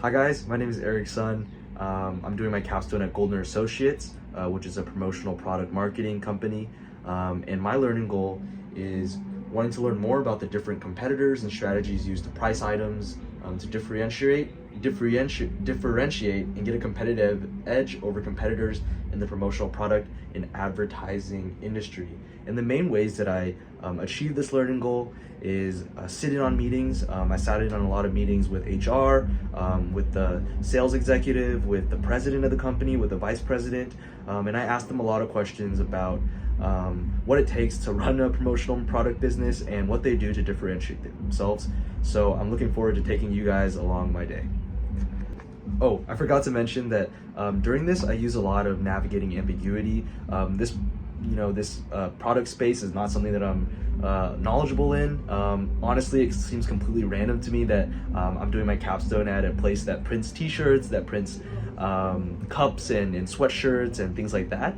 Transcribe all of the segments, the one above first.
Hi guys, my name is Eric Sun. I'm doing my capstone at Goldner Associates, which is a promotional product marketing company. And my learning goal is wanting to learn more about the different competitors and strategies used to price items, to differentiate and get a competitive edge over competitors in the promotional product and advertising industry. And the main ways that I achieve this learning goal is sitting on meetings. I sat in on a lot of meetings with HR, with the sales executive, with the president of the company, with the vice president, and I asked them a lot of questions about what it takes to run a promotional product business and what they do to differentiate themselves. So I'm looking forward to taking you guys along my day. Oh, I forgot to mention that during this I use a lot of navigating ambiguity. This product space is not something that I'm knowledgeable in. Honestly, it seems completely random to me that I'm doing my capstone at a place that prints t-shirts, that prints cups and sweatshirts and things like that.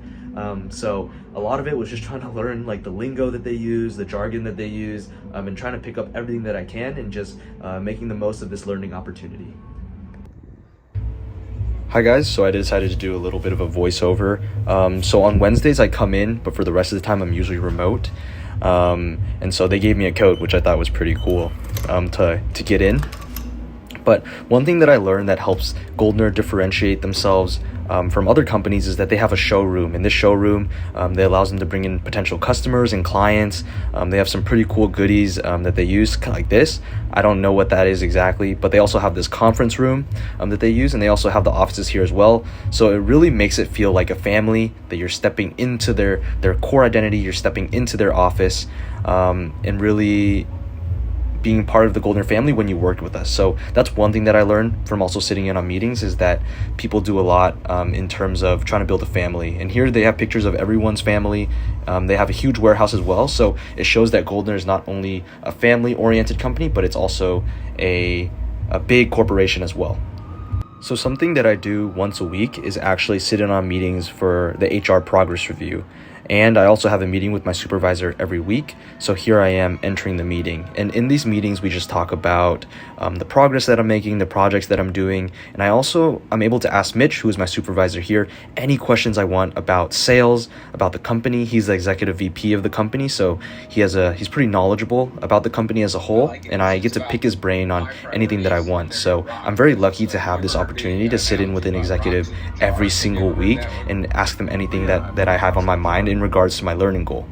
So a lot of it was just trying to learn like the lingo that they use, the jargon that they use, and trying to pick up everything that I can and just making the most of this learning opportunity. Hi guys, so I decided to do a little bit of a voiceover. So on Wednesdays I come in, but for the rest of the time I'm usually remote. And so they gave me a code, which I thought was pretty cool to get in. But one thing that I learned that helps Goldner differentiate themselves from other companies is that they have a showroom. In this showroom, that allows them to bring in potential customers and clients. They have some pretty cool goodies that they use, kind of like this. I don't know what that is exactly, but they also have this conference room that they use, and they also have the offices here as well. So it really makes it feel like a family, that you're stepping into their core identity, you're stepping into their office, and really being part of the Goldner family when you worked with us. So that's one thing that I learned from also sitting in on meetings, is that people do a lot in terms of trying to build a family. And here they have pictures of everyone's family. They have a huge warehouse as well. So it shows that Goldner is not only a family-oriented company, but it's also a big corporation as well. So something that I do once a week is actually sit in on meetings for the HR progress review. And I also have a meeting with my supervisor every week. So here I am entering the meeting. And in these meetings, we just talk about the progress that I'm making, the projects that I'm doing. And I'm able to ask Mitch, who is my supervisor here, any questions I want about sales, about the company. He's the executive VP of the company. So he's pretty knowledgeable about the company as a whole. And I get to pick his brain on anything that I want. So I'm very lucky to have this opportunity to sit in with an executive every single week and ask them anything that I have on my mind in regards to my learning goal.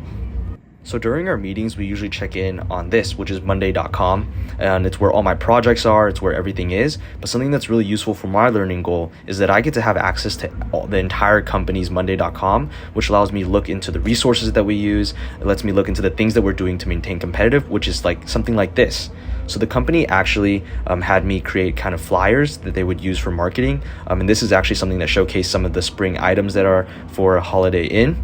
So during our meetings, we usually check in on this, which is monday.com, and it's where all my projects are, it's where everything is. But something that's really useful for my learning goal is that I get to have access to the entire company's monday.com, which allows me to look into the resources that we use. It lets me look into the things that we're doing to maintain competitive, which is like something like this. So the company actually had me create kind of flyers that they would use for marketing. And this is actually something that showcased some of the spring items that are for Holiday Inn.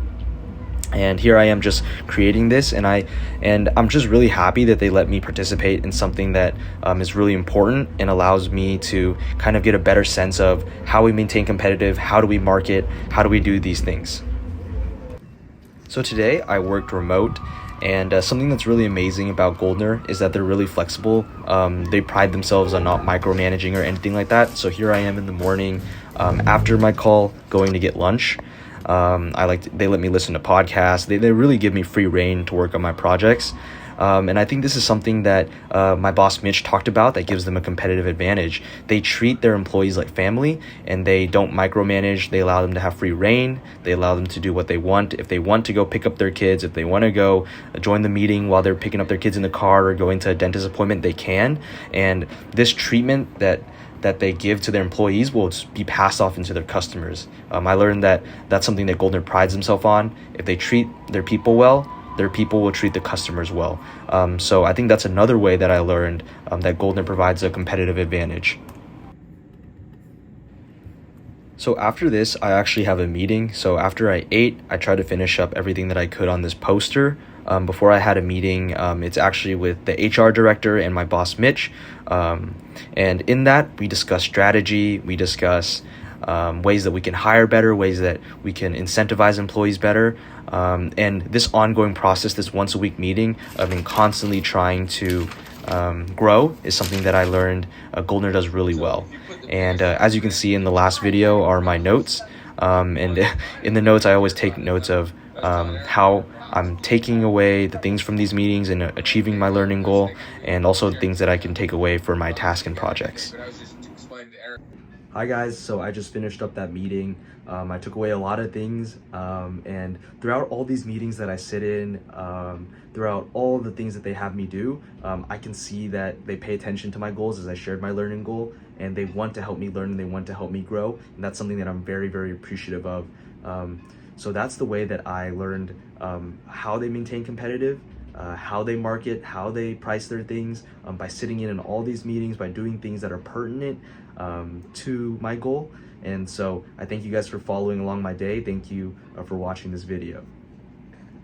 And here I am just creating this, and I'm just really happy that they let me participate in something that is really important and allows me to kind of get a better sense of how we maintain competitive, how do we market, how do we do these things. So today I worked remote, and something that's really amazing about Goldner is that they're really flexible. They pride themselves on not micromanaging or anything like that. So here I am in the morning after my call going to get lunch. They let me listen to podcasts. They really give me free reign to work on my projects. And I think this is something that my boss Mitch talked about that gives them a competitive advantage. They treat their employees like family, and they don't micromanage. They allow them to have free reign. They allow them to do what they want. If they want to go pick up their kids, if they want to go join the meeting while they're picking up their kids in the car or going to a dentist appointment, they can. And this treatment that they give to their employees will be passed off into their customers. I learned that that's something that Goldner prides himself on. If they treat their people well, their people will treat the customers well. So I think that's another way that I learned that Goldner provides a competitive advantage. So after this, I actually have a meeting. So after I ate, I tried to finish up everything that I could on this poster. Before I had a meeting, it's actually with the HR director and my boss, Mitch. And in that, we discuss strategy, we discuss ways that we can hire better, ways that we can incentivize employees better. And this ongoing process, this once a week meeting, I've been constantly trying to grow is something that I learned Goldner does really well. And as you can see in the last video are my notes. And in the notes, I always take notes of how I'm taking away the things from these meetings and achieving my learning goal, and also things that I can take away for my task and projects. Hi guys, so I just finished up that meeting. I took away a lot of things, and throughout all these meetings that I sit in, throughout all the things that they have me do, I can see that they pay attention to my goals as I shared my learning goal, and they want to help me learn and they want to help me grow, and that's something that I'm very, very appreciative of. So that's the way that I learned how they maintain competitive, how they market, how they price their things, by sitting in all these meetings, by doing things that are pertinent to my goal. And so I thank you guys for following along my day. Thank you for watching this video.